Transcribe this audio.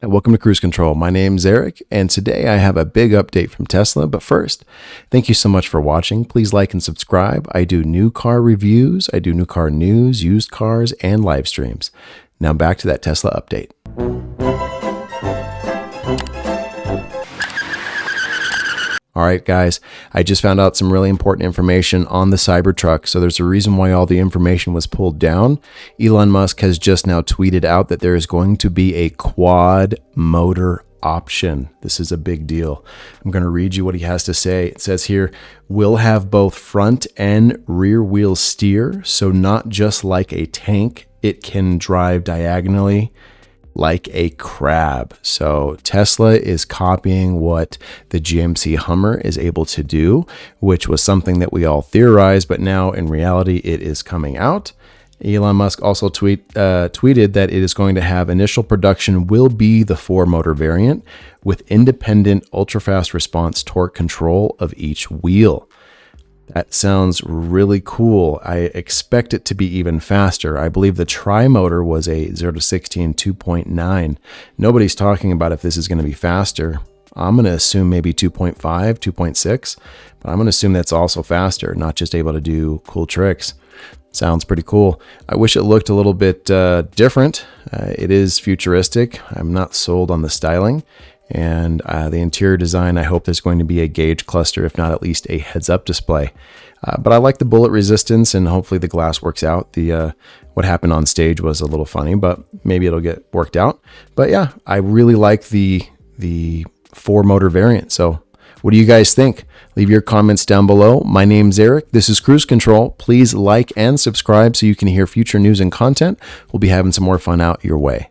And welcome to Cruise Control. My name's Eric, and today I have a big update from Tesla. But first, thank you so much for watching. Please like and subscribe. I do new car reviews, I do new car news, used cars, and live streams. Now back to that Tesla update. All right, guys, I just found out some really important information on the Cybertruck. So there's a reason why all the information was pulled down. Elon Musk has just now tweeted out that there is going to be a quad motor option. This is a big deal. I'm going to read you what he has to say. It says here, we'll have both front and rear wheel steer. So not just like a tank, it can drive diagonally like a crab. So Tesla is copying what the GMC Hummer is able to do, which was something that we all theorized, but now in reality it is coming out. Elon Musk also tweeted that it is going to have initial production will be the 4-motor variant with independent ultra-fast response torque control of each wheel. That sounds really cool. I expect it to be even faster. I believe the tri-motor was a 0 to 60 in 2.9. Nobody's talking about if this is going to be faster. I'm going to assume maybe 2.5, 2.6, but I'm going to assume that's also faster, not just able to do cool tricks. Sounds pretty cool. I wish it looked a little bit different. It is futuristic. I'm not sold on the styling. And the interior design, I hope there's going to be a gauge cluster, if not at least a heads-up display. But I like the bullet resistance, and hopefully the glass works out. What happened on stage was a little funny, but maybe it'll get worked out. But yeah, I really like the 4-motor variant. So what do you guys think? Leave your comments down below. My name's Eric. This is Cruise Control. Please like and subscribe so you can hear future news and content. We'll be having some more fun out your way.